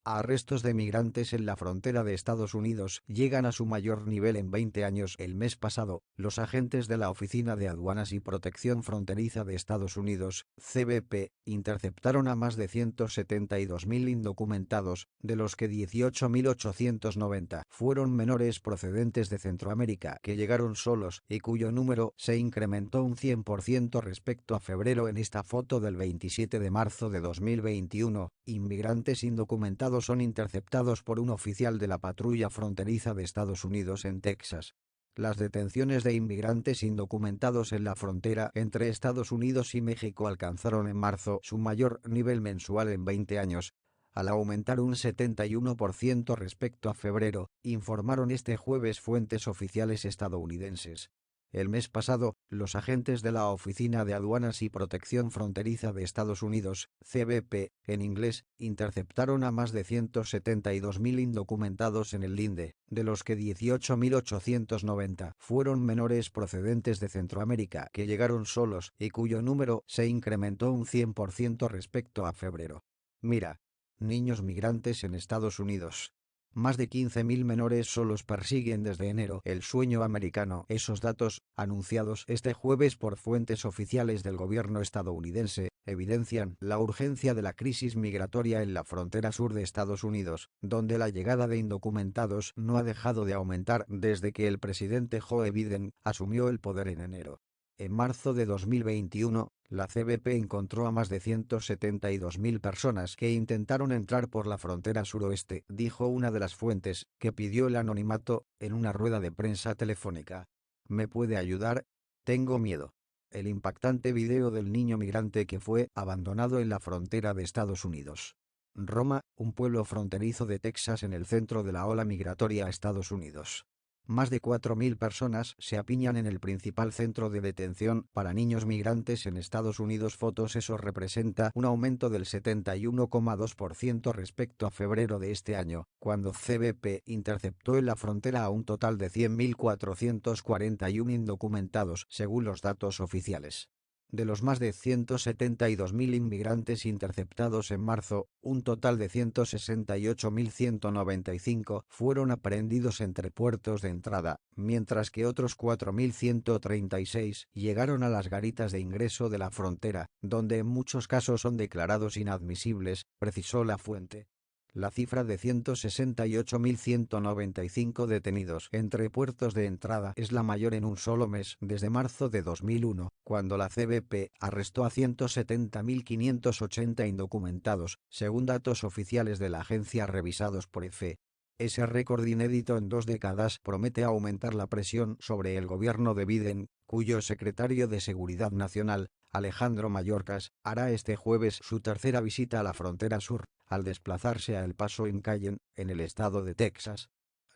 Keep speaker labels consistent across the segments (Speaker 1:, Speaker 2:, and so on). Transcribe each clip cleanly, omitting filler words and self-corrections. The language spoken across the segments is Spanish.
Speaker 1: Arrestos de migrantes en la frontera de Estados Unidos llegan a su mayor nivel en 20 años. El mes pasado, los agentes de la Oficina de Aduanas y Protección Fronteriza de Estados Unidos, CBP, interceptaron a más de 172.000 indocumentados, de los que 18.890 fueron menores procedentes de Centroamérica que llegaron solos y cuyo número se incrementó un 100% respecto a febrero. En esta foto del 27 de marzo de 2021, inmigrantes indocumentados son interceptados por un oficial de la patrulla fronteriza de Estados Unidos en Texas. Las detenciones de inmigrantes indocumentados en la frontera entre Estados Unidos y México alcanzaron en marzo su mayor nivel mensual en 20 años, al aumentar un 71% respecto a febrero, informaron este jueves fuentes oficiales estadounidenses. El mes pasado, los agentes de la Oficina de Aduanas y Protección Fronteriza de Estados Unidos, CBP, en inglés, interceptaron a más de 172.000 indocumentados en el linde, de los que 18.890 fueron menores procedentes de Centroamérica que llegaron solos y cuyo número se incrementó un 100% respecto a febrero. Mira. Niños migrantes en Estados Unidos. Más de 15.000 menores solos persiguen desde enero el sueño americano. Esos datos, anunciados este jueves por fuentes oficiales del gobierno estadounidense, evidencian la urgencia de la crisis migratoria en la frontera sur de Estados Unidos, donde la llegada de indocumentados no ha dejado de aumentar desde que el presidente Joe Biden asumió el poder en enero. En marzo de 2021, la CBP encontró a más de 172.000 personas que intentaron entrar por la frontera suroeste, dijo una de las fuentes, que pidió el anonimato, en una rueda de prensa telefónica. ¿Me puede ayudar? Tengo miedo. El impactante video del niño migrante que fue abandonado en la frontera de Estados Unidos. Roma, un pueblo fronterizo de Texas en el centro de la ola migratoria a Estados Unidos. Más de 4.000 personas se apiñan en el principal centro de detención para niños migrantes en Estados Unidos. Fotos. Eso representa un aumento del 71,2% respecto a febrero de este año, cuando CBP interceptó en la frontera a un total de 100.441 indocumentados, según los datos oficiales. De los más de 172.000 inmigrantes interceptados en marzo, un total de 168.195 fueron aprehendidos entre puertos de entrada, mientras que otros 4.136 llegaron a las garitas de ingreso de la frontera, donde en muchos casos son declarados inadmisibles, precisó la fuente. La cifra de 168.195 detenidos entre puertos de entrada es la mayor en un solo mes desde marzo de 2001, cuando la CBP arrestó a 170.580 indocumentados, según datos oficiales de la agencia revisados por EFE. Ese récord inédito en 2 décadas promete aumentar la presión sobre el gobierno de Biden, cuyo secretario de Seguridad Nacional, Alejandro Mayorkas, hará este jueves su tercera visita a la frontera sur, al desplazarse a El Paso en Cayenne, en el estado de Texas.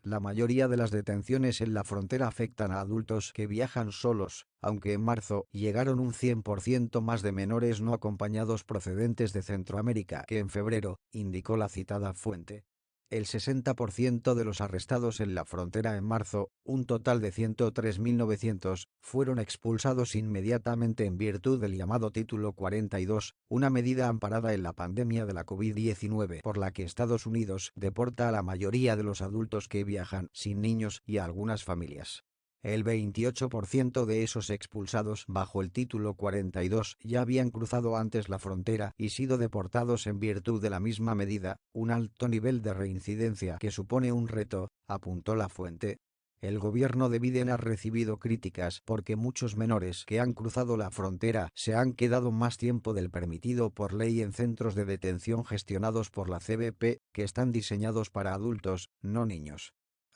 Speaker 1: La mayoría de las detenciones en la frontera afectan a adultos que viajan solos, aunque en marzo llegaron un 100% más de menores no acompañados procedentes de Centroamérica que en febrero, indicó la citada fuente. El 60% de los arrestados en la frontera en marzo, un total de 103.900, fueron expulsados inmediatamente en virtud del llamado Título 42, una medida amparada en la pandemia de la COVID-19 por la que Estados Unidos deporta a la mayoría de los adultos que viajan sin niños y a algunas familias. El 28% de esos expulsados bajo el Título 42 ya habían cruzado antes la frontera y sido deportados en virtud de la misma medida, un alto nivel de reincidencia que supone un reto, apuntó la fuente. El gobierno de Biden ha recibido críticas porque muchos menores que han cruzado la frontera se han quedado más tiempo del permitido por ley en centros de detención gestionados por la CBP, que están diseñados para adultos, no niños.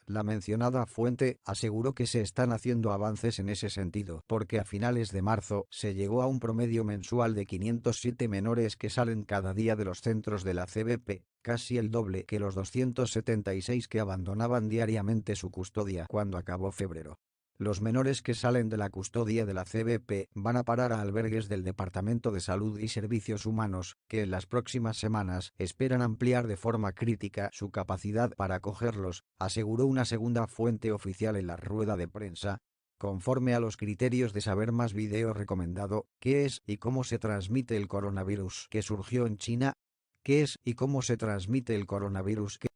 Speaker 1: La mencionada fuente aseguró que se están haciendo avances en ese sentido, porque a finales de marzo se llegó a un promedio mensual de 507 menores que salen cada día de los centros de la CBP, casi el doble que los 276 que abandonaban diariamente su custodia cuando acabó febrero. Los menores que salen de la custodia de la CBP van a parar a albergues del Departamento de Salud y Servicios Humanos, que en las próximas semanas esperan ampliar de forma crítica su capacidad para acogerlos, aseguró una segunda fuente oficial en la rueda de prensa. Conforme a los criterios de Saber Más Video recomendado, ¿qué es y cómo se transmite el coronavirus que surgió en China? ¿Qué es y cómo se transmite el coronavirus?